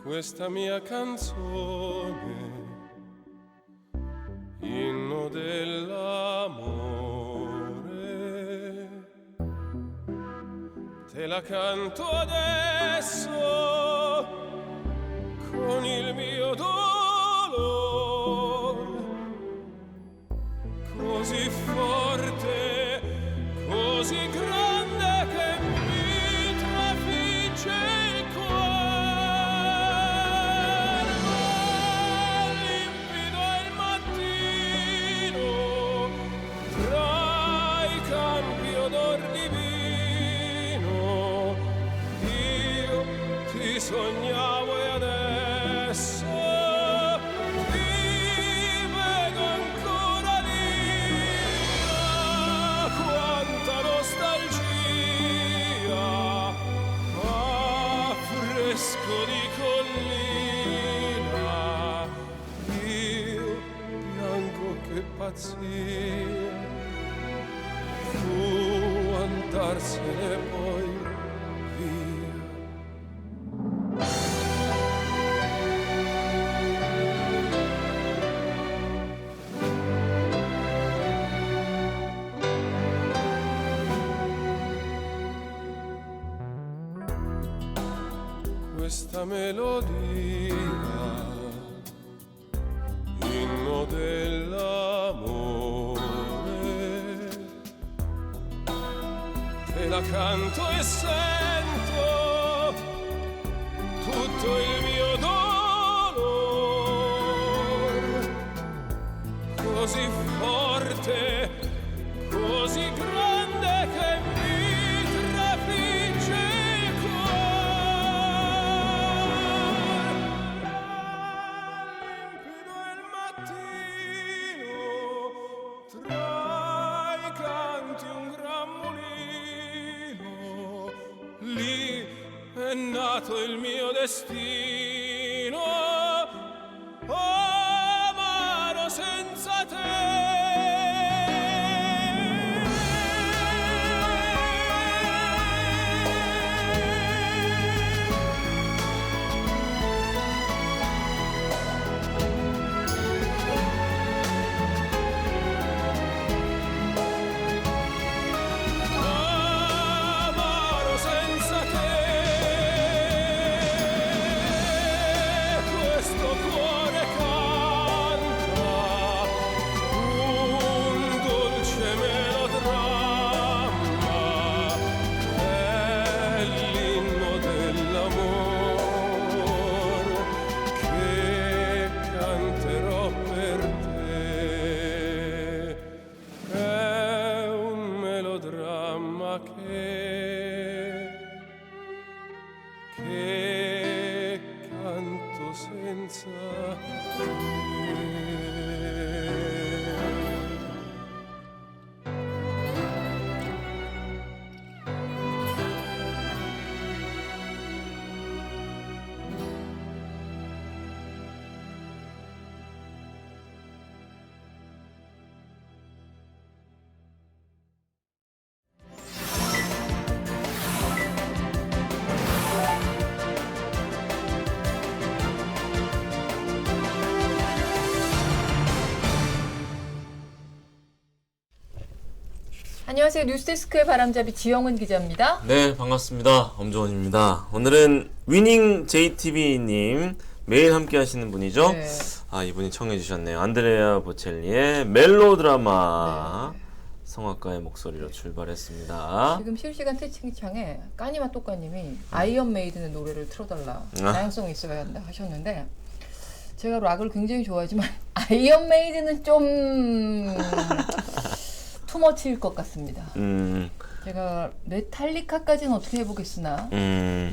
questa mia canzone, inno dell'amore, te la canto adesso con il mio dolore, così forte, così grande che mi trafigge il cuore. Limpido è il mattino, tra i campi odor divino, io ti sognavo e adesso ti vedo ancora lì. Quanta nostalgia, fresco di collina, io bianco che pazzia, fu andarsene poi via. Questa melodia, inno dell'amore, te la canto e sento tutto il mio dolore, così forte, così grande che mi trafigge il cuore. Limpido è il mattino, tra i canti un gran mulino, lì è nato il mio destino, amaro senza te. Amaro senza te, questo cuore canta un dolce melodramma, è l'inno dell'amore che canterò per te, è un melodramma che canto senza te. 안녕하세요. 뉴스데스크의 바람잡이 지영은 기자입니다. 네, 반갑습니다. 엄조원입니다. 오늘은 위닝 JTB님 매일 함께 하시는 분이죠. 네. 아, 이분이 청해 주셨네요. 안드레아 보첼리의 멜로드라마 성악가의 목소리로 출발했습니다. 지금 실시간 채팅창에 까니마 똑까님이 아이언 메이든의 노래를 틀어달라. 다양성이 있어야 한다 하셨는데 제가 락을 굉장히 좋아하지만 아이언 메이든은 좀 투머치일 것 같습니다. 제가 메탈리카까지는 어떻게 해보겠으나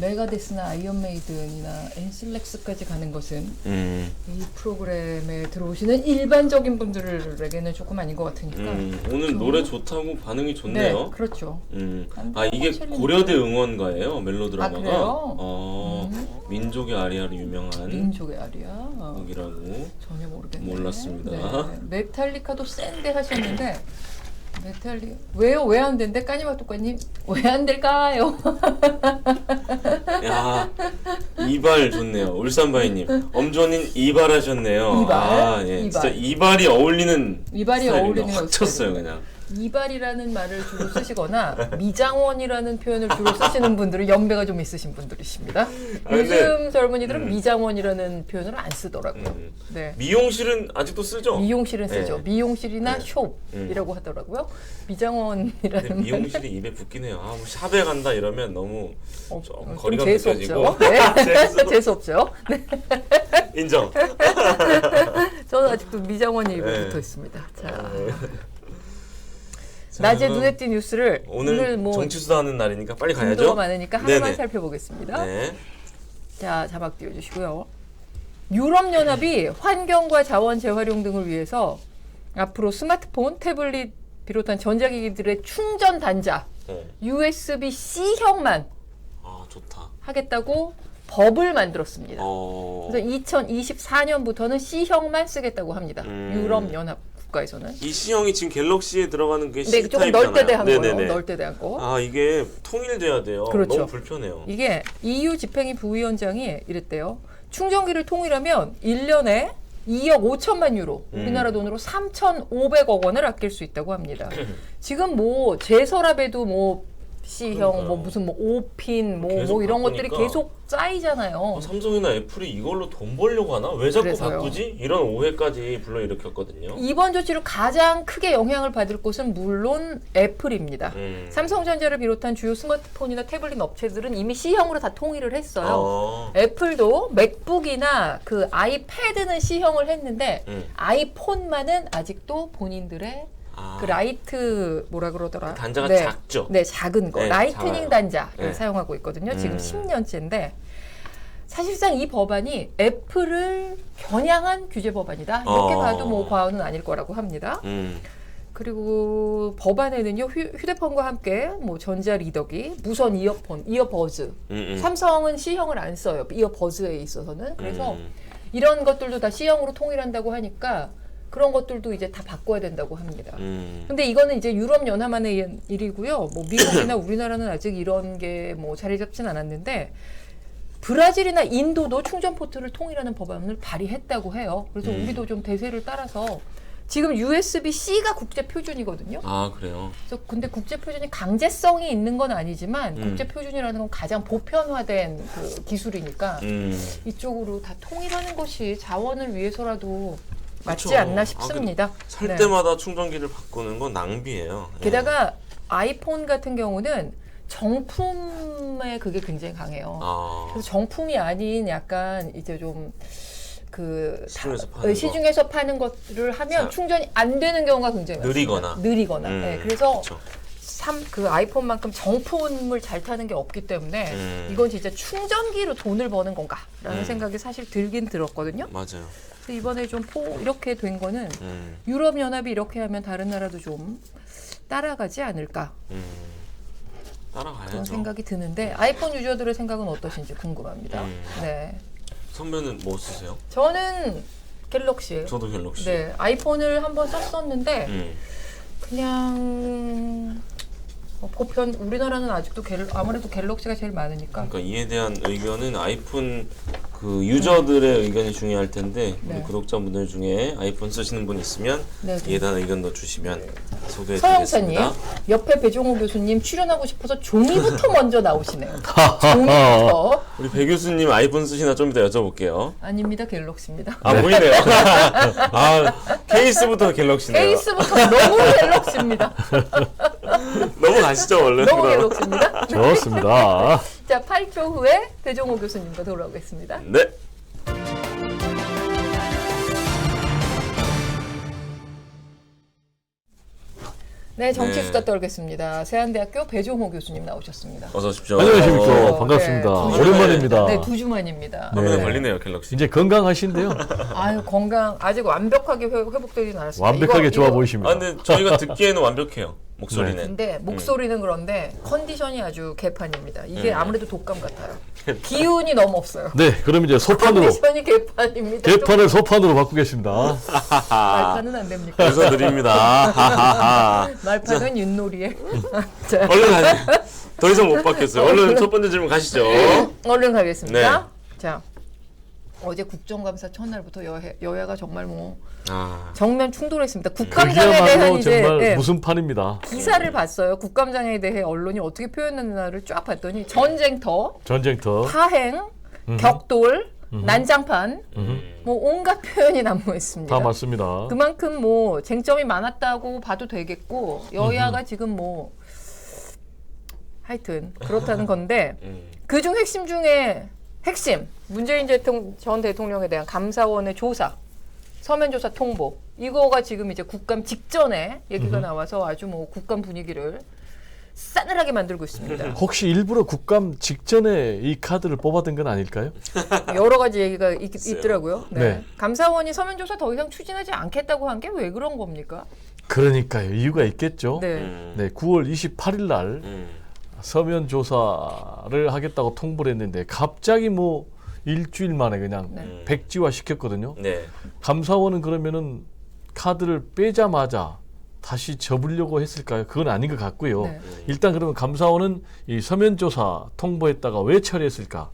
메가데스나 아이언 메이든이나 엔슬렉스까지 가는 것은 이 프로그램에 들어오시는 일반적인 분들에게는 조금 아닌 것 같으니까 오늘 노래 좋다고 반응이 좋네요. 네, 그렇죠. 아, 이게 고려대 응원가예요, 멜로드라마가. 아, 그래요? 민족의 아리아로 유명한 민족의 아리아 곡이라고 전혀 모르겠네. 몰랐습니다. 네. 메탈리카도 센데 하셨는데 메탈리 왜요? 왜 안 된대? 까니마토까님 왜 안 될까요? 야, 이발 좋네요. 울산바이님. 엄조님 이발하셨네요. 이발? 아, 예. 이발. 진짜 이발이 어울리는 이발이 스타일이구나. 어울리는 확 쳤어요, 그냥. 이발이라는 말을 주로 쓰시거나 미장원이라는 표현을 주로 쓰시는 분들은 연배가 좀 있으신 분들이십니다. 아, 근데, 요즘 젊은이들은 미장원이라는 표현을 안 쓰더라고요. 네. 미용실은 아직도 쓰죠? 미용실은 쓰죠. 네. 미용실이나 네. 숍이라고 하더라고요. 근데 미장원이라는 미용실이 입에 붙긴 해요. 아, 뭐 샵에 간다 이러면 너무 좀 좀 거리감 재수 느껴지고. 없죠. 네. 재수 재수 없죠. 네. 인정. 저는 아직도 미장원이 입에 네. 붙어 있습니다. 자, 자, 낮에 그럼 눈에 띈 뉴스를 오늘 뭐 정치수사하는 날이니까 빨리 정도가 가야죠. 많으니까 하나만 네네. 살펴보겠습니다. 네. 자, 자막 띄워주시고요. 유럽연합이 환경과 자원 재활용 등을 위해서 앞으로 스마트폰, 태블릿 비롯한 전자기기들의 충전 단자 USB-C형만 아, 좋다. 하겠다고 법을 만들었습니다. 어. 그래서 2024년부터는 C형만 쓰겠다고 합니다. 유럽연합 국가에서는. 이 C형이 지금 갤럭시에 들어가는 게 네, C 조금 타입이잖아요. 널때대한 거예요. 네네네. 널때대한 거. 아, 이게 통일돼야 돼요. 그렇죠. 너무 불편해요. 이게 EU 집행위 부위원장이 이랬대요. 충전기를 통일하면 1년에 2억 5천만 유로, 우리나라 돈으로 3,500억 원을 아낄 수 있다고 합니다. 지금 뭐 제서랍에도 뭐 C형, 그러니까요. 뭐 무슨 뭐 5핀, 뭐 계속 이런 것들이 바꾸니까. 계속 쌓이잖아요. 삼성이나 애플이 이걸로 돈 벌려고 하나? 왜 자꾸 그래서요. 바꾸지? 이런 오해까지 불러일으켰거든요. 이번 조치로 가장 크게 영향을 받을 곳은 물론 애플입니다. 삼성전자를 비롯한 주요 스마트폰이나 태블릿 업체들은 이미 C형으로 다 통일을 했어요. 애플도 맥북이나 그 아이패드는 C형을 했는데 아이폰만은 아직도 본인들의 그 라이트 뭐라 그러더라? 단자가 네. 작죠? 네, 작은 거. 네, 라이트닝 작아요. 단자를 네. 사용하고 있거든요. 지금 10년째인데 사실상 이 법안이 애플을 겨냥한 규제 법안이다. 이렇게 봐도 뭐 과언은 아닐 거라고 합니다. 그리고 법안에는요 휴대폰과 함께 뭐 전자 리더기, 무선 이어폰, 이어버즈. 삼성은 C형을 안 써요. 이어버즈에 있어서는. 그래서 이런 것들도 다 C형으로 통일한다고 하니까 그런 것들도 이제 다 바꿔야 된다고 합니다. 근데 이거는 이제 유럽 연합만의 일이고요. 뭐 미국이나 우리나라는 아직 이런 게 뭐 자리 잡진 않았는데 브라질이나 인도도 충전 포트를 통일하는 법안을 발의했다고 해요. 그래서 우리도 좀 대세를 따라서 지금 USB-C가 국제 표준이거든요. 아, 그래요? 그래서 근데 국제 표준이 강제성이 있는 건 아니지만 국제 표준이라는 건 가장 보편화된 그 기술이니까 이쪽으로 다 통일하는 것이 자원을 위해서라도 맞지 그쵸. 않나 싶습니다. 살 네. 때마다 충전기를 바꾸는 건 낭비예요. 게다가 아이폰 같은 경우는 정품에 그게 굉장히 강해요. 그래서 정품이 아닌 약간 이제 좀 그 시중에서 파는 거? 시중에서 파는 것들을 하면 충전이 안 되는 경우가 굉장히 많습니다. 느리거나. 네, 그래서 그쵸. 그 아이폰만큼 정품을 잘 타는 게 없기 때문에 이건 진짜 충전기로 돈을 버는 건가라는 생각이 사실 들긴 들었거든요. 맞아요. 그래서 이번에 좀 이렇게 된 거는 유럽 연합이 이렇게 하면 다른 나라도 좀 따라가지 않을까 따라가야죠. 그런 생각이 드는데 아이폰 유저들의 생각은 어떠신지 궁금합니다. 네, 선배는 뭐 쓰세요? 저는 갤럭시예요. 저도 갤럭시. 네, 아이폰을 한번 썼었는데 그냥 보편 우리나라는 아직도 아무래도 갤럭시가 제일 많으니까. 그러니까 이에 대한 의견은 아이폰 그 유저들의 의견이 중요할 텐데 우리 네. 구독자분들 중에 아이폰 쓰시는 분 있으면 네, 네. 이에 대한 의견도 주시면 서영사님, 소개해드리겠습니다. 옆에 배종호 교수님 출연하고 싶어서 종이부터 먼저 나오시네요. 종이부터. 우리 배 교수님 아이폰 쓰시나 좀 이따 여쭤볼게요. 아닙니다, 갤럭시입니다. 아, 보이네요. 아, 케이스부터 갤럭시네요. 케이스부터 너무 갤럭시입니다. 넘어가시죠, 얼른. 너무 그럼. 갤럭시입니다. 좋습니다. 자, 8초 후에 배종호 교수님과 돌아오겠습니다. 네. 네, 정치 네. 수다 떨겠습니다. 세안대학교 배종호 교수님 나오셨습니다. 어서 오십시오. 안녕하십니까. 반갑습니다. 네, 오랜만입니다. 네, 두 주만입니다. 화면에 네. 걸리네요, 갤럭시. 이제 건강하신데요. 아유, 건강 아직 완벽하게 회복되진 않았습니다. 완벽하게 좋아 이거 보이십니다. 아, 근데 저희가 듣기에는 완벽해요. 목소리는. 근데 목소리는 그런데 컨디션이 아주 개판입니다. 이게 아무래도 독감 같아요. 기운이 너무 없어요. 네, 그럼 이제 소판으로 컨디션이 개판입니다. 개판을 소판으로 바꾸겠습니다. 말판은 안 됩니까? 그래서 드립니다. 말판은 윷놀이에. 자, 얼른 가죠. 더 이상 못 받겠어요. 얼른 첫 번째 질문 가시죠. 얼른 가겠습니다. 네. 자, 어제 국정감사 첫날부터 여야가 정말 뭐 아, 정면 충돌했습니다. 국감장에 대한 그야말로 이제 정말 예, 무슨 판입니다. 기사를 봤어요. 국감장에 대해 언론이 어떻게 표현했나를 쫙 봤더니 전쟁터, 전쟁터. 파행, 격돌, 난장판, 뭐 온갖 표현이 난무했습니다. 다 맞습니다. 그만큼 뭐 쟁점이 많았다고 봐도 되겠고 여야가 지금 뭐 하여튼 그렇다는 건데 그중 핵심 중에 핵심 문재인 전 대통령에 대한 감사원의 조사, 서면 조사 통보 이거가 지금 이제 국감 직전에 얘기가 나와서 아주 뭐 국감 분위기를 싸늘하게 만들고 있습니다. 혹시 일부러 국감 직전에 이 카드를 뽑아둔 건 아닐까요? 여러 가지 얘기가 있더라고요. 네. 네. 감사원이 서면 조사 더 이상 추진하지 않겠다고 한 게 왜 그런 겁니까? 그러니까요. 이유가 있겠죠. 네. 네, 9월 28일 날 서면 조사를 하겠다고 통보를 했는데 갑자기 뭐 일주일 만에 그냥 백지화 시켰거든요. 네. 감사원은 그러면은 카드를 빼자마자 다시 접으려고 했을까요? 그건 아닌 것 같고요. 네. 일단 그러면 감사원은 이 서면 조사 통보했다가 왜 처리했을까?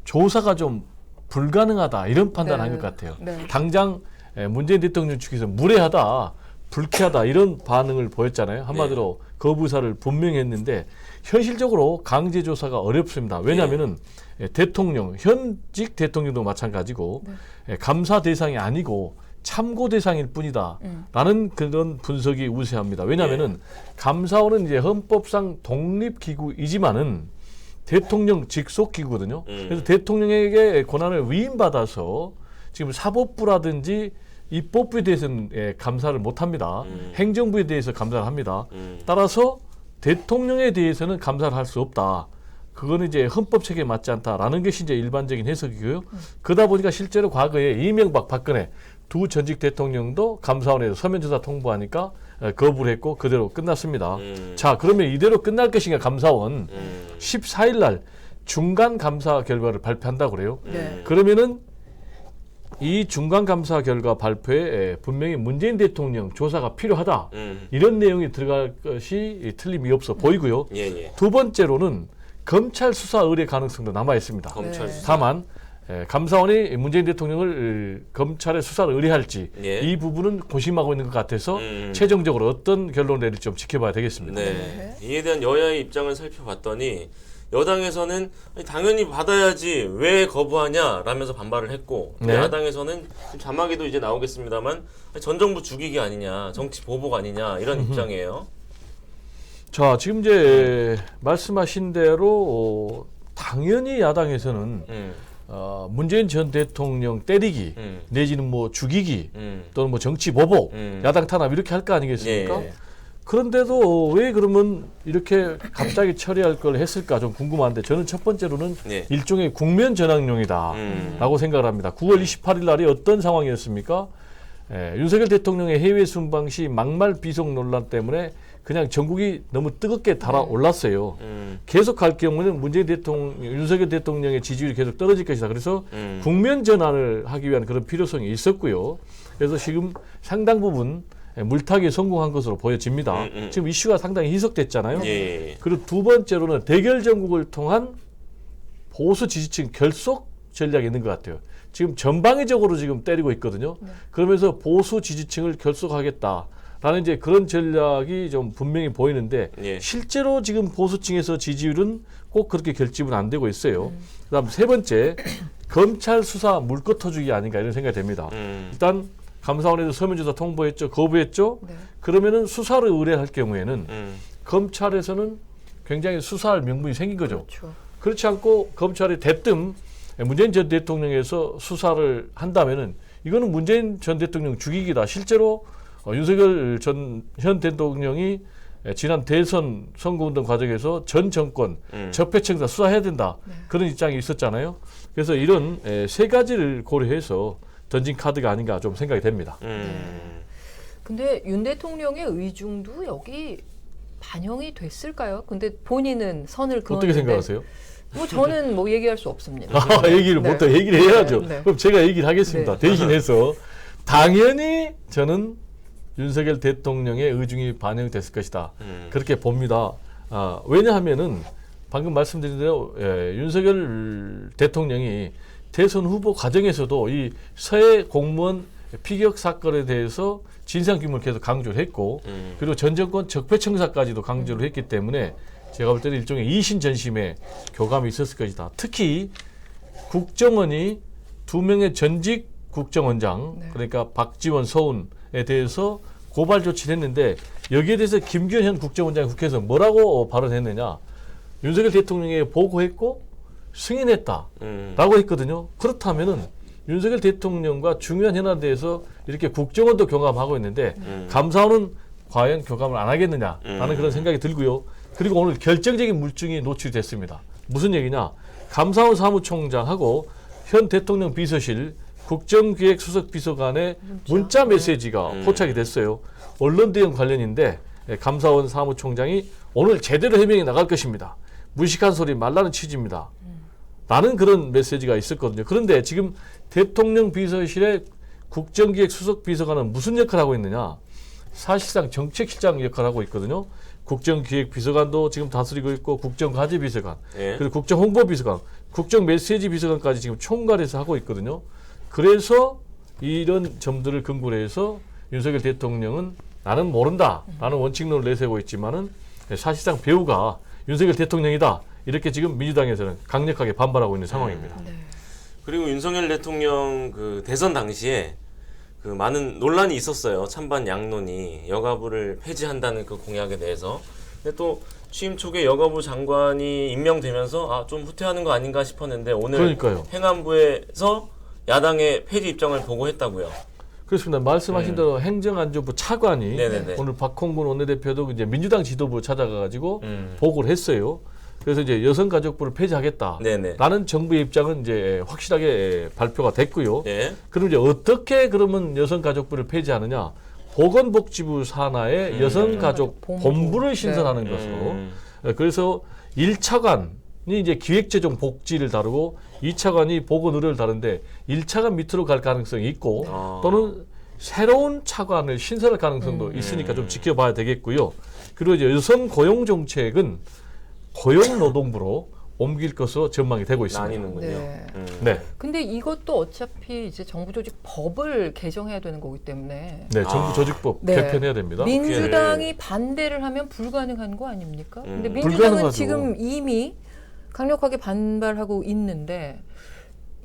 조사가 좀 불가능하다 이런 판단한 네. 것 같아요. 네. 당장 문재인 대통령 측에서 무례하다, 불쾌하다 이런 반응을 보였잖아요. 한마디로 거부 의사를 분명히 했는데 현실적으로 강제 조사가 어렵습니다. 왜냐하면은 대통령, 현직 대통령도 마찬가지고 감사 대상이 아니고 참고 대상일 뿐이다 라는 그런 분석이 우세합니다. 왜냐하면은 감사원은 이제 헌법상 독립기구이지만은 대통령 직속 기구거든요. 그래서 대통령에게 권한을 위임받아서 지금 사법부라든지 입법부에 대해서는 감사를 못합니다. 행정부에 대해서 감사를 합니다. 따라서 대통령에 대해서는 감사를 할 수 없다. 그거는 이제 헌법 체계에 맞지 않다라는 것이 이제 일반적인 해석이고요. 그러다 보니까 실제로 과거에 이명박, 박근혜 두 전직 대통령도 감사원에서 서면조사 통보하니까 거부를 했고 그대로 끝났습니다. 자, 그러면 이대로 끝날 것인가 감사원 14일 날 중간 감사 결과를 발표한다고 그래요. 네. 그러면은 이 중간 감사 결과 발표에 분명히 문재인 대통령 조사가 필요하다 이런 내용이 들어갈 것이 틀림이 없어 보이고요. 예. 두 번째로는 검찰 수사 의뢰 가능성도 남아 있습니다. 검찰 네. 수사. 다만 감사원이 문재인 대통령을 검찰에 수사를 의뢰할지 예. 이 부분은 고심하고 있는 것 같아서 최종적으로 어떤 결론을 내릴지 좀 지켜봐야 되겠습니다. 네. 이에 대한 여야의 입장을 살펴봤더니 여당에서는 아니, 당연히 받아야지 왜 거부하냐라면서 반발을 했고 네. 야당에서는 자막에도 이제 나오겠습니다만 아니, 전 정부 죽이기 아니냐, 정치 보복 아니냐 이런 입장이에요. 자, 지금 이제 말씀하신 대로 당연히 야당에서는 문재인 전 대통령 때리기 내지는 뭐 죽이기 또는 뭐 정치 보복 야당 탄압 이렇게 할 거 아니겠습니까? 예. 그런데도 왜 그러면 이렇게 갑자기 처리할 걸 했을까 좀 궁금한데 저는 첫 번째로는 네. 일종의 국면 전환용이다 라고 생각을 합니다. 9월 28일 날이 어떤 상황이었습니까? 윤석열 대통령의 해외 순방 시 막말 비속 논란 때문에 그냥 전국이 너무 뜨겁게 달아올랐어요. 계속 갈 경우는 문재인 대통령, 윤석열 대통령의 지지율이 계속 떨어질 것이다. 그래서 국면 전환을 하기 위한 그런 필요성이 있었고요. 그래서 지금 상당 부분 물타기에 성공한 것으로 보여집니다. 지금 이슈가 상당히 희석됐잖아요. 예. 그리고 두 번째로는 대결 전국을 통한 보수 지지층 결속 전략이 있는 것 같아요. 지금 전방위적으로 지금 때리고 있거든요. 그러면서 보수 지지층을 결속하겠다라는 이제 그런 전략이 좀 분명히 보이는데 예. 실제로 지금 보수층에서 지지율은 꼭 그렇게 결집은 안 되고 있어요. 그다음 세 번째 검찰 수사 물꼬 터주기 아닌가 이런 생각이 됩니다. 일단 감사원에서 서면조사 통보했죠, 거부했죠. 네. 그러면은 수사를 의뢰할 경우에는 검찰에서는 굉장히 수사할 명분이 생긴 거죠. 그렇죠. 그렇지 않고 검찰이 대뜸 문재인 전 대통령에서 수사를 한다면은 이거는 문재인 전 대통령 죽이기다. 실제로 윤석열 현 대통령이 지난 대선 선거운동 과정에서 전 정권 적폐청사 수사해야 된다. 그런 입장이 있었잖아요. 그래서 이런 세 가지를 고려해서 던진 카드가 아닌가 좀 생각이 됩니다. 근데 윤 대통령의 의중도 여기 반영이 됐을까요? 근데 본인은 선을 그었는데 어떻게 생각하세요? 뭐 저는 뭐 얘기할 수 없습니다. 얘기를 네. 못해 얘기를 해야죠. 네. 그럼 제가 얘기를 하겠습니다. 네. 대신해서 당연히 저는 윤석열 대통령의 의중이 반영됐을 것이다. 그렇게 봅니다. 왜냐하면은 방금 말씀드린 대로 윤석열 대통령이 대선 후보 과정에서도 이 서해 공무원 피격 사건에 대해서 진상규명을 계속 강조를 했고 그리고 전 정권 적폐청사까지도 강조를 했기 때문에 제가 볼 때는 일종의 이신전심의 교감이 있었을 것이다. 특히 국정원이 2명의 전직 국정원장 네. 그러니까 박지원, 서훈에 대해서 고발 조치를 했는데 여기에 대해서 김기현 현 국정원장이 국회에서 뭐라고 발언했느냐. 윤석열 대통령에 보고했고 승인했다라고 했거든요. 그렇다면은 윤석열 대통령과 중요한 현안에 대해서 이렇게 국정원도 교감하고 있는데 감사원은 과연 교감을 안 하겠느냐라는 그런 생각이 들고요. 그리고 오늘 결정적인 물증이 노출이 됐습니다. 무슨 얘기냐? 감사원 사무총장하고 현 대통령 비서실 국정기획수석비서관의 문자 메시지가 포착이 됐어요. 언론 대응 관련인데 감사원 사무총장이 오늘 제대로 해명이 나갈 것입니다. 무식한 소리 말라는 취지입니다. 라는 그런 메시지가 있었거든요. 그런데 지금 대통령 비서실의 국정기획수석비서관은 무슨 역할을 하고 있느냐? 사실상 정책실장 역할을 하고 있거든요. 국정기획비서관도 지금 다스리고 있고 국정과제비서관, 그리고 국정홍보비서관, 국정메시지비서관까지 지금 총괄해서 하고 있거든요. 그래서 이런 점들을 근거로 해서 윤석열 대통령은 나는 모른다라는 원칙론을 내세우고 있지만은 사실상 배우가 윤석열 대통령이다. 이렇게 지금 민주당에서는 강력하게 반발하고 있는 상황입니다. 네. 그리고 윤석열 대통령 그 대선 당시에 그 많은 논란이 있었어요. 찬반 양론이 여가부를 폐지한다는 그 공약에 대해서. 근데 또 취임 초기에 여가부 장관이 임명되면서 좀 후퇴하는 거 아닌가 싶었는데 오늘 그러니까요. 행안부에서 야당의 폐지 입장을 보고했다고요. 그렇습니다. 말씀하신 대로 행정안전부 차관이 네네네. 오늘 박홍근 원내대표도 이제 민주당 지도부 찾아가가지고 보고를 했어요. 그래서 이제 여성가족부를 폐지하겠다라는 정부의 입장은 이제 확실하게 발표가 됐고요. 네. 그럼 이제 어떻게 그러면 여성가족부를 폐지하느냐? 보건복지부 산하의 여성가족본부를 신설하는 네. 것으로. 그래서 1차관이 이제 기획재정 복지를 다루고 2차관이 보건의료를 다루는데 1차관 밑으로 갈 가능성이 있고 또는 새로운 차관을 신설할 가능성도 있으니까 좀 지켜봐야 되겠고요. 그리고 이제 여성 고용 정책은 고용노동부로 옮길 것으로 전망이 되고 있습니다. 나뉘는군요. 네. 네, 근데 이것도 어차피 이제 정부 조직 법을 개정해야 되는 거기 때문에 네, 정부 조직법 네. 개편해야 됩니다. 민주당이 반대를 하면 불가능한 거 아닙니까? 근데 민주당은 불가능하죠. 지금 이미 강력하게 반발하고 있는데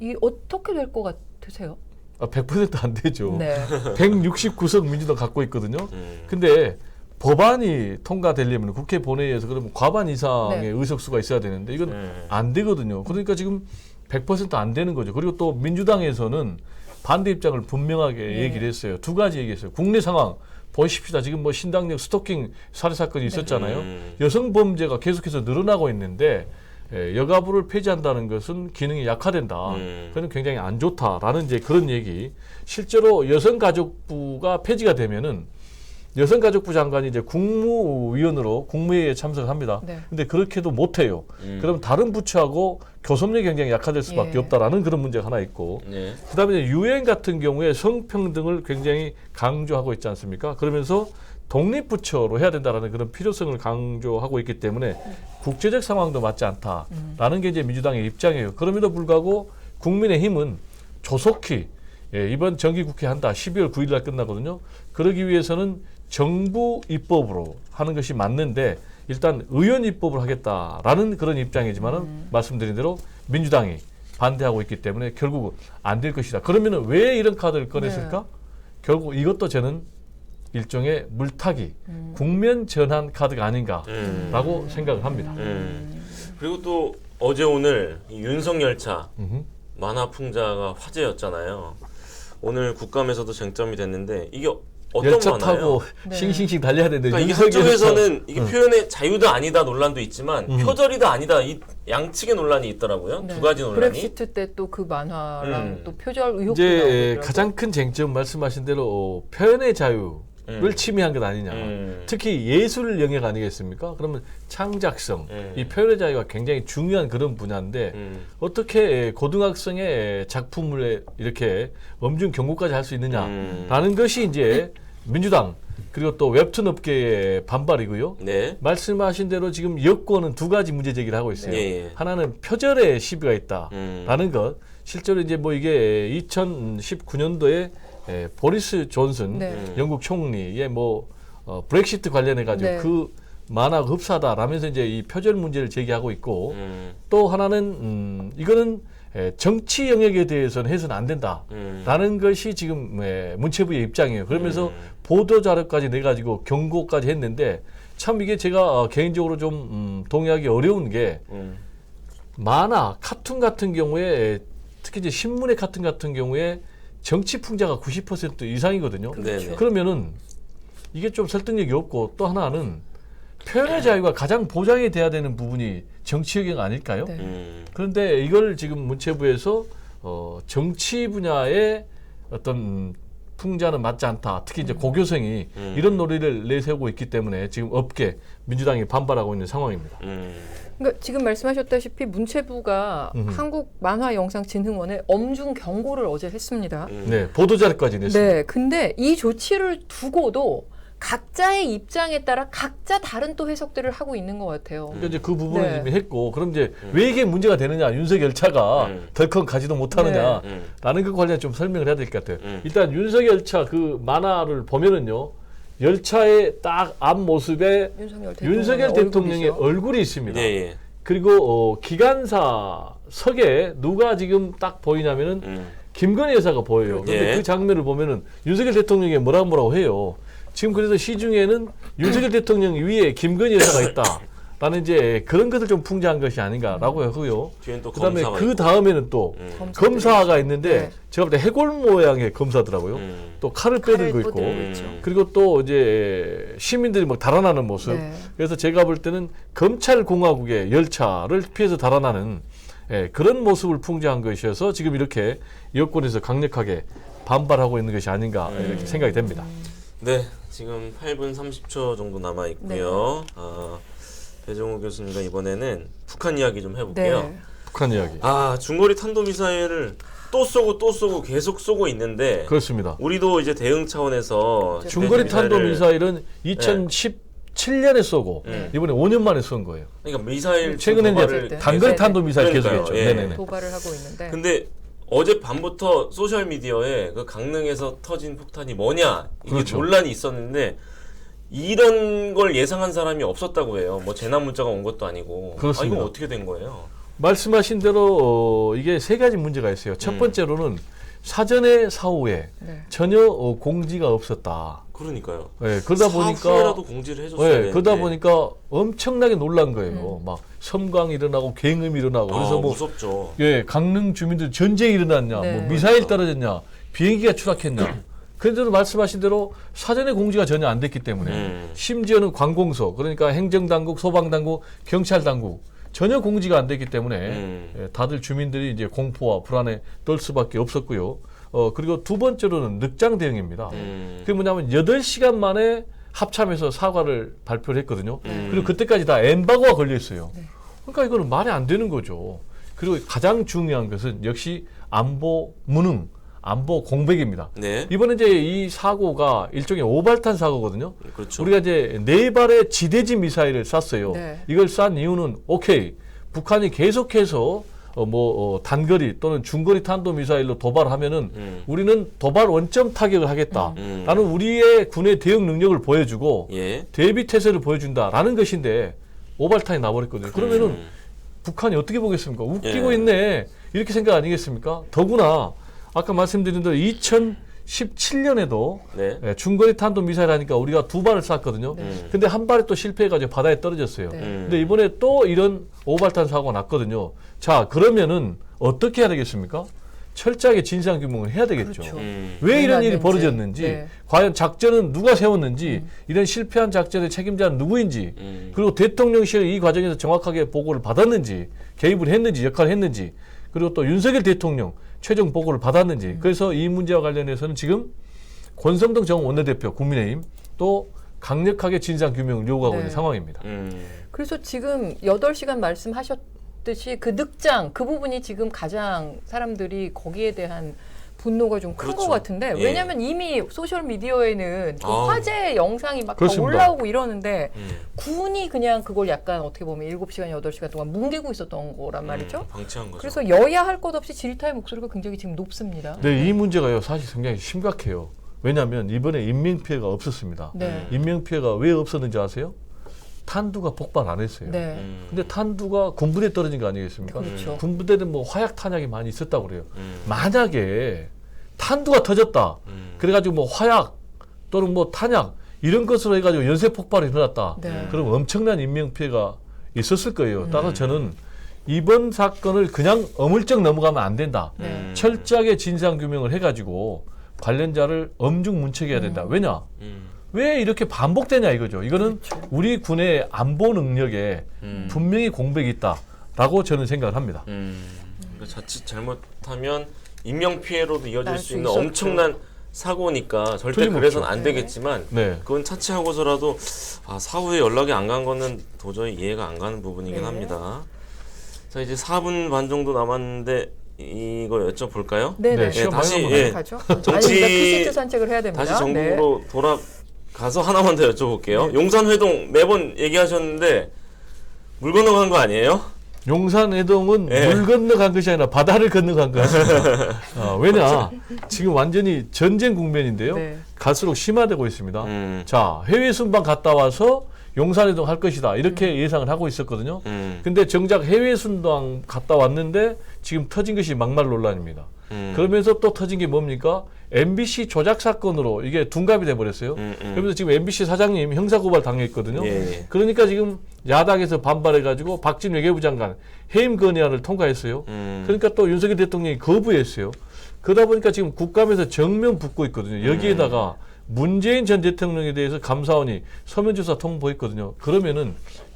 이 어떻게 될 것 같으세요? 100% 안 되죠. 네. 169석 민주당 갖고 있거든요. 근데 법안이 통과되려면 국회 본회의에서 그러면 과반 이상의 네. 의석수가 있어야 되는데 이건 안 되거든요. 그러니까 지금 100% 안 되는 거죠. 그리고 또 민주당에서는 반대 입장을 분명하게 얘기를 했어요. 두 가지 얘기했어요. 국내 상황 보십시다. 지금 뭐 신당역 스토킹 살해 사건이 있었잖아요. 여성 범죄가 계속해서 늘어나고 있는데 여가부를 폐지한다는 것은 기능이 약화된다. 그건 굉장히 안 좋다라는 이제 그런 얘기. 실제로 여성가족부가 폐지가 되면은 여성가족부 장관이 이제 국무위원으로 국무회의에 참석합니다. 네. 근데 그렇게도 못해요. 그럼 다른 부처하고 교섭력이 굉장히 약화될 수밖에 예. 없다라는 그런 문제가 하나 있고, 네. 그다음에 유엔 같은 경우에 성평등을 굉장히 강조하고 있지 않습니까? 그러면서 독립부처로 해야 된다라는 그런 필요성을 강조하고 있기 때문에 국제적 상황도 맞지 않다라는 게 이제 민주당의 입장이에요. 그럼에도 불구하고 국민의힘은 조속히 이번 정기국회 한다. 12월 9일 날 끝나거든요. 그러기 위해서는 정부 입법으로 하는 것이 맞는데 일단 의원 입법을 하겠다라는 그런 입장이지만은 말씀드린 대로 민주당이 반대하고 있기 때문에 결국 안 될 것이다. 그러면은 왜 이런 카드를 꺼냈을까? 네. 결국 이것도 저는 일종의 물타기, 국면 전환 카드가 아닌가라고 생각을 합니다. 그리고 또 어제 오늘 이 윤석열차 만화풍자가 화제였잖아요. 오늘 국감에서도 쟁점이 됐는데 이게 어떤 열차 만화예요? 타고 네. 싱싱싱 달려야 되는데 그러니까 이게 윤석열 한쪽에서는 이게 표현의 자유다 아니다 논란도 있지만 표절이다 아니다 이 양측의 논란이 있더라고요. 네. 두 가지 논란이. 브렉시트 때 또 그 만화랑 또 표절 의혹도 이제 나오더라고요. 가장 큰 쟁점 말씀하신 대로 표현의 자유 침해한 것 아니냐. 특히 예술 영역 아니겠습니까? 그러면 창작성, 이 표현의 자유가 굉장히 중요한 그런 분야인데 어떻게 고등학생의 작품을 이렇게 엄중 경고까지 할 수 있느냐라는 것이 이제 민주당 그리고 또 웹툰 업계의 반발이고요. 네. 말씀하신 대로 지금 여권은 두 가지 문제 제기를 하고 있어요. 네. 하나는 표절에 시비가 있다라는 것. 실제로 이제 뭐 이게 2019년도에 보리스 존슨 네. 영국 총리의 뭐 브렉시트 관련해 가지고 네. 그 만화가 흡사하다라면서 이제 이 표절 문제를 제기하고 있고 또 하나는 이거는 정치 영역에 대해서는 해서는 안 된다라는 것이 지금 문체부의 입장이에요. 그러면서 보도 자료까지 내 가지고 경고까지 했는데 참 이게 제가 개인적으로 좀 동의하기 어려운 게 만화, 카툰 같은 경우에 특히 이제 신문의 카툰 같은 경우에 정치 풍자가 90% 이상이거든요. 그렇죠. 그러면은 이게 좀 설득력이 없고 또 하나는 표현의 자유가 가장 보장이 돼야 되는 부분이 정치 영역 아닐까요? 네. 그런데 이걸 지금 문체부에서 정치 분야의 어떤 풍자는 맞지 않다. 특히 이제 고교생이 이런 논리를 내세우고 있기 때문에 지금 업계 민주당이 반발하고 있는 상황입니다. 그러니까 지금 말씀하셨다시피 문체부가 한국만화영상진흥원에 엄중 경고를 어제 했습니다. 네, 보도자료까지 냈습니다. 네, 근데 이 조치를 두고도 각자의 입장에 따라 각자 다른 또 해석들을 하고 있는 것 같아요. 그러니까 이제 그 부분을 네. 이미 했고, 그럼 이제 왜 이게 문제가 되느냐, 윤석열 차가 덜컹 가지도 못하느냐라는 그 관련 좀 설명을 해야 될 것 같아요. 일단 윤석열 차 그 만화를 보면은요, 열차의 딱 앞모습에 윤석열 대통령의 얼굴이 있습니다. 네, 예. 그리고 기관사석에 누가 지금 딱 보이냐면은 김건희 여사가 보여요. 그런데 예. 그 장면을 보면은 윤석열 대통령이 뭐라고 해요. 지금 그래서 시중에는 윤석열 대통령 위에 김건희 여사가 있다라는 이제 그런 것을 좀 풍자한 것이 아닌가라고 하고요. 뒤엔 또 그다음에 검사가 그 있고. 다음에는 또 검사가 있는데 네. 제가 볼 때 해골 모양의 검사더라고요. 또 칼을 빼들고 있고 그리고 또 이제 시민들이 막 달아나는 모습. 네. 그래서 제가 볼 때는 검찰 공화국의 열차를 피해서 달아나는 그런 모습을 풍자한 것이어서 지금 이렇게 여권에서 강력하게 반발하고 있는 것이 아닌가 이렇게 생각이 됩니다. 네, 지금 8분 30초 정도 남아 있고요. 배정호 교수님과 이번에는 북한 이야기 좀 해볼게요. 네. 북한 이야기. 중거리 탄도미사일을 또 쏘고 계속 쏘고 있는데 그렇습니다. 우리도 이제 대응 차원에서 중거리 탄도 미사일을- 미사일은 2017년에 쏘고 이번에 5년 만에 쏜 거예요. 그러니까 미사일 최근에 도발을 이제 단거리 탄도 미사일 그러니까요. 계속했죠. 예. 네네네. 도발을 하고 있는데 근데 어제 밤부터 소셜 미디어에 그 강릉에서 터진 폭탄이 뭐냐 이게 그렇죠. 논란이 있었는데 이런 걸 예상한 사람이 없었다고 해요. 뭐 재난 문자가 온 것도 아니고. 그렇습니다. 이거 어떻게 된 거예요? 말씀하신 대로 이게 세 가지 문제가 있어요. 첫 번째로는 사전에 사후에 네. 전혀 공지가 없었다. 그러니까요. 예, 그러다 보니까 사후에라도 공지를 해줬어야 되는데. 그러다 보니까 엄청나게 놀란 거예요. 막 섬광이 일어나고 굉음이 일어나고 그래서 뭐 무섭죠. 강릉 주민들 전쟁이 일어났냐, 네. 뭐 미사일 떨어졌냐, 비행기가 추락했냐. 그런데도 말씀하신 대로 사전에 공지가 전혀 안 됐기 때문에 심지어는 관공서 그러니까 행정당국, 소방당국, 경찰당국 전혀 공지가 안 됐기 때문에 다들 주민들이 이제 공포와 불안에 떨 수밖에 없었고요. 그리고 두 번째로는 늑장 대응입니다. 그게 뭐냐면 8시간 만에 합참에서 사과를 발표를 했거든요. 그리고 그때까지 다 엠바고가 걸려 있어요. 그러니까 이거는 말이 안 되는 거죠. 그리고 가장 중요한 것은 역시 안보 무능, 안보 공백입니다. 네. 이번에 이제 이 사고가 일종의 오발탄 사고거든요. 그렇죠. 우리가 이제 4발의 지대지 미사일을 쐈어요. 네. 이걸 쏜 이유는 오케이. 북한이 계속해서 단거리 또는 중거리 탄도 미사일로 도발하면은 우리는 도발 원점 타격을 하겠다라는 우리의 군의 대응 능력을 보여주고 예. 대비 태세를 보여준다라는 것인데 오발탄이 나버렸거든요. 그러면은 북한이 어떻게 보겠습니까? 웃기고 예. 있네. 이렇게 생각 아니겠습니까? 더구나 아까 말씀드린 대로 2017년에도 네. 중거리 탄도 미사일 하니까 우리가 2발을 쐈거든요. 근데 한 발이 또 실패해가지고 바다에 떨어졌어요. 네. 근데 이번에 또 이런 오발탄 사고가 났거든요. 자, 그러면은 어떻게 해야 되겠습니까? 철저하게 진상 규명을 해야 되겠죠. 그렇죠. 왜 이런 일이 났는지. 벌어졌는지, 네. 과연 작전은 누가 세웠는지, 이런 실패한 작전의 책임자는 누구인지, 그리고 대통령실 이 과정에서 정확하게 보고를 받았는지, 개입을 했는지, 역할을 했는지, 그리고 또 윤석열 대통령 최종 보고를 받았는지. 그래서 이 문제와 관련해서는 지금 권성동 전 원내대표 국민의힘 또 강력하게 진상 규명을 요구하고 네. 있는 상황입니다. 그래서 지금 8시간 말씀하셨듯이 그 늑장 그 부분이 지금 가장 사람들이 거기에 대한 분노가 좀 큰 것 그렇죠. 같은데 예. 왜냐하면 이미 소셜 미디어에는 그 아우. 화제 영상이 막 다 그렇습니다. 올라오고 이러는데 군이 그냥 그걸 약간 어떻게 보면 7시간, 8시간 동안 뭉개고 있었던 거란 말이죠. 방치한 거죠. 그래서 여야 할 것 없이 질타의 목소리가 굉장히 지금 높습니다. 네, 이 문제가요 사실 굉장히 심각해요. 왜냐하면 이번에 인명피해가 없었습니다. 네. 인명피해가 왜 없었는지 아세요? 탄두가 폭발 안 했어요. 네. 근데 탄두가 군부대에 떨어진 거 아니겠습니까? 그렇죠. 군부대는 뭐 화약 탄약이 많이 있었다고 그래요. 만약에 탄두가 터졌다. 그래가지고 뭐 화약 또는 뭐 탄약 이런 것으로 해가지고 연쇄 폭발이 일어났다. 네. 그럼 엄청난 인명 피해가 있었을 거예요. 따라서 저는 이번 사건을 그냥 어물쩍 넘어가면 안 된다. 네. 철저하게 진상 규명을 해가지고 관련자를 엄중 문책해야 된다. 왜냐? 왜 이렇게 반복되냐 이거죠. 이거는 우리 군의 안보 능력에 분명히 공백이 있다라고 저는 생각을 합니다. 그러니까 자칫 잘못하면 인명 피해로도 이어질 날 수 수 있는 있었죠. 엄청난 사고니까 절대 틀림없죠. 그래서는 안 되겠지만 네. 그건 차치하고서라도 사후에 연락이 안 간 거는 도저히 이해가 안 가는 부분이긴 네. 합니다. 자 이제 4분 반 정도 남았는데 이거 여쭤볼까요? 네네. 네, 시험 다시, 방향으로 예. 가죠. 정치- 아닙니다. 퀴즈 산책을 해야 됩니다. 다시 정국으로 돌아가서 하나만 더 여쭤볼게요. 용산회동 매번 얘기하셨는데 물 건너간 거 아니에요? 용산해동은 네. 물 건너간 것이 아니라 바다를 건너간 것입니다. 왜냐 지금 완전히 전쟁 국면인데요. 네. 갈수록 심화되고 있습니다. 자 해외 순방 갔다 와서 용산해동 할 것이다 이렇게 예상을 하고 있었거든요. 근데 정작 해외 순방 갔다 왔는데 지금 터진 것이 막말 논란입니다. 그러면서 또 터진 게 뭡니까? MBC 조작 사건으로 이게 둔갑이 돼버렸어요. 그러면서 지금 MBC 사장님 형사고발 당했거든요. 예. 그러니까 지금 야당에서 반발해가지고 박진 외교부 장관 해임 건의안을 통과했어요. 그러니까 또 윤석열 대통령이 거부했어요. 그러다 보니까 지금 국감에서 정면 붙고 있거든요. 여기에다가 문재인 전 대통령에 대해서 감사원이 서면조사 통보했거든요. 그러면은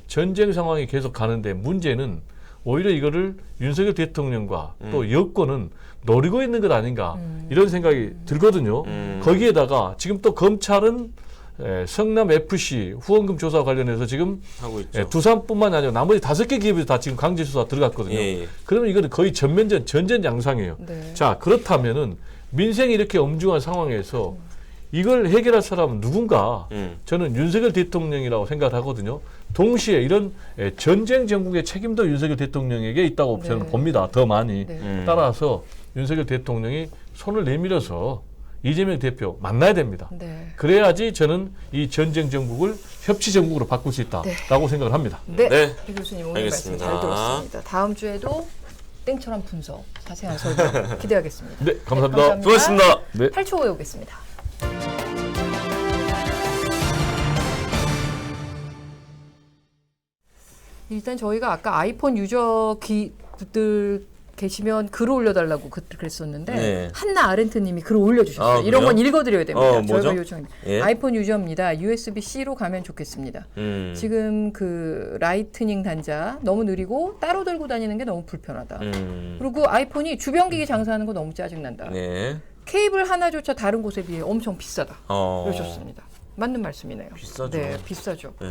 전쟁 상황이 계속 가는데 문제는 오히려 이거를 윤석열 대통령과 또 여권은 노리고 있는 것 아닌가 이런 생각이 들거든요. 거기에다가 지금 또 검찰은 성남 FC 후원금 조사 관련해서 지금 하고 있죠. 두산뿐만 아니라 나머지 5개 기업에서 다 지금 강제 수사 들어갔거든요. 예. 그러면 이거는 거의 전전양상이에요. 네. 자 그렇다면은 민생이 이렇게 엄중한 상황에서 이걸 해결할 사람은 누군가? 저는 윤석열 대통령이라고 생각을 하거든요. 동시에 이런 전쟁 정국의 책임도 윤석열 대통령에게 있다고 네. 저는 봅니다. 더 많이. 네. 따라서 윤석열 대통령이 손을 내밀어서 이재명 대표 만나야 됩니다. 네. 그래야지 저는 이 전쟁 정국을 협치 정국으로 바꿀 수 있다라고 생각을 합니다. 네. 네. 배 교수님 오늘 말씀 알겠습니다. 잘 들었습니다. 다음 주에도 땡처럼 분석, 자세한 설명 기대하겠습니다. 네, 감사합니다. 수고하셨습니다. 네. 8초 후에 오겠습니다. 일단 저희가 아까 아이폰 유저들 계시면 글을 올려달라고 그랬었는데 네. 한나 아렌트님이 글을 올려주셨어요. 아, 이런 건 그래요? 읽어드려야 됩니다. 뭐죠? 저희가 요청. 예? 아이폰 유저입니다. USB-C로 가면 좋겠습니다. 지금 그 라이트닝 단자 너무 느리고 따로 들고 다니는 게 너무 불편하다. 그리고 아이폰이 주변기기 장사하는 거 너무 짜증난다. 네. 케이블 하나조차 다른 곳에 비해 엄청 비싸다. 어. 그러셨습니다. 맞는 말씀이네요. 비싸죠. 네, 비싸죠. 네.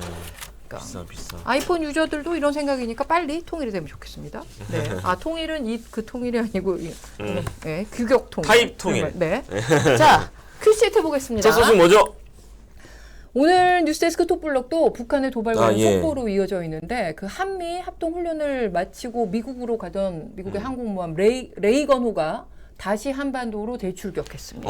그러니까 비싸. 아이폰 유저들도 이런 생각이니까 빨리 통일이 되면 좋겠습니다. 네. 통일은 그 통일이 아니고 네, 규격 통일. 타입 통일. 네. 자, 퀴즈 해보겠습니다. 첫 소식 뭐죠? 오늘 뉴스데스크 톱블럭도 북한의 도발 관련 예. 속보로 이어져 있는데 그 한미 합동 훈련을 마치고 미국으로 가던 미국의 항공모함 레이건호가 다시 한반도로 대출격했습니다.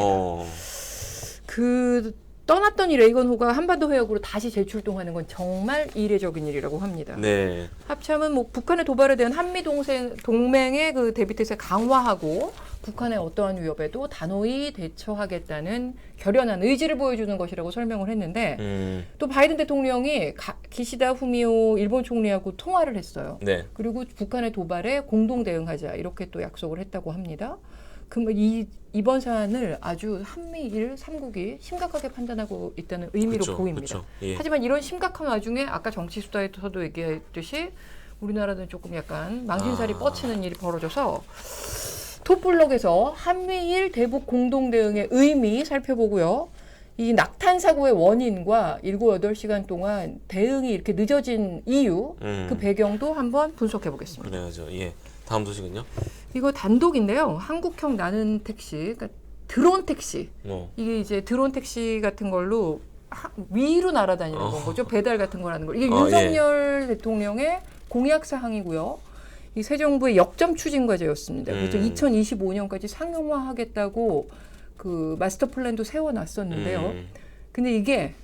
그 떠났던 이 레이건호가 한반도 해역으로 다시 재출동하는 건 정말 이례적인 일이라고 합니다. 네. 합참은 뭐 북한의 도발에 대한 한미 동맹의 그 대비태세 강화하고 북한의 어떠한 위협에도 단호히 대처하겠다는 결연한 의지를 보여주는 것이라고 설명을 했는데 또 바이든 대통령이 기시다 후미오 일본 총리하고 통화를 했어요. 네. 그리고 북한의 도발에 공동 대응하자 이렇게 또 약속을 했다고 합니다. 그럼 이번 사안을 아주 한미일 3국이 심각하게 판단하고 있다는 의미로 그쵸, 보입니다. 그쵸. 예. 하지만 이런 심각한 와중에 아까 정치수다에서도 얘기했듯이 우리나라는 조금 약간 망신살이 뻗치는 일이 벌어져서 톱블럭에서 한미일 대북 공동 대응의 의미 살펴보고요. 이 낙탄 사고의 원인과 7, 8시간 동안 대응이 이렇게 늦어진 이유, 그 배경도 한번 분석해 보겠습니다. 그래야죠. 예. 다음 소식은요? 이거 단독인데요. 한국형 나는 택시, 그러니까 드론 택시. 이게 이제 드론 택시 같은 걸로 위로 날아다니는 건 거죠. 배달 같은 걸 하는 거. 이게 윤석열 대통령의 공약 사항이고요. 이 새 정부의 역점 추진 과제였습니다. 그래서 2025년까지 상용화하겠다고 그 마스터 플랜도 세워놨었는데요. 근데 이게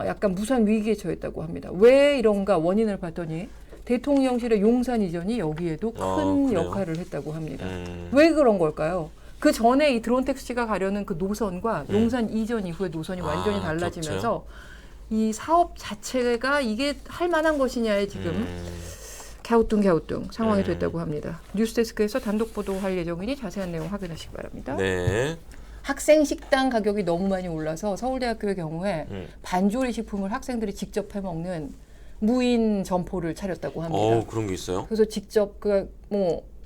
약간 무산 위기에 처했다고 합니다. 왜 이런가 원인을 봤더니 대통령실의 용산 이전이 여기에도 큰 역할을 했다고 합니다. 왜 그런 걸까요? 그 전에 이 드론 택시가 가려는 그 노선과 용산 이전 이후의 노선이 완전히 달라지면서 이 사업 자체가 이게 할 만한 것이냐에 지금 갸우뚱 상황이 됐다고 합니다. 뉴스데스크에서 단독 보도할 예정이니 자세한 내용 확인하시기 바랍니다. 네. 학생 식당 가격이 너무 많이 올라서 서울대학교의 경우에 반조리 식품을 학생들이 직접 해먹는 무인 점포를 차렸다고 합니다. 그런 게 있어요? 그래서 직접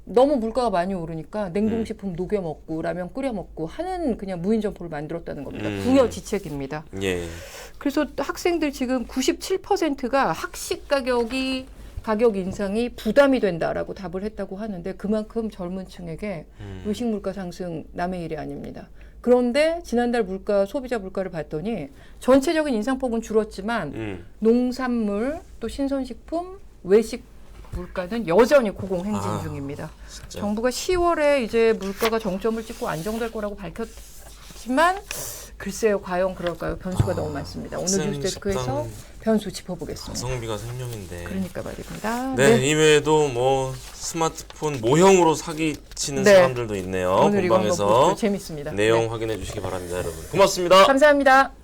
너무 물가가 많이 오르니까 냉동식품 녹여 먹고 라면 끓여 먹고 하는 그냥 무인 점포를 만들었다는 겁니다. 부여지책입니다. 예. 그래서 학생들 지금 97%가 학식 가격 인상이 부담이 된다라고 답을 했다고 하는데 그만큼 젊은 층에게 외식 물가 상승 남의 일이 아닙니다. 그런데 지난달 소비자 물가를 봤더니 전체적인 인상폭은 줄었지만 농산물 또 신선식품 외식 물가는 여전히 고공행진 중입니다. 진짜. 정부가 10월에 이제 물가가 정점을 찍고 안정될 거라고 밝혔지만 글쎄요, 과연 그럴까요? 변수가 너무 많습니다. 오늘 뉴스데스크에서 변수 짚어보겠습니다. 가성비가 생명인데. 그러니까 말입니다. 네, 이외에도 뭐 스마트폰 모형으로 사기치는 사람들도 있네요. 오늘 이거 한번 본방에서 재밌습니다. 내용 확인해 주시기 바랍니다, 여러분. 고맙습니다. 감사합니다.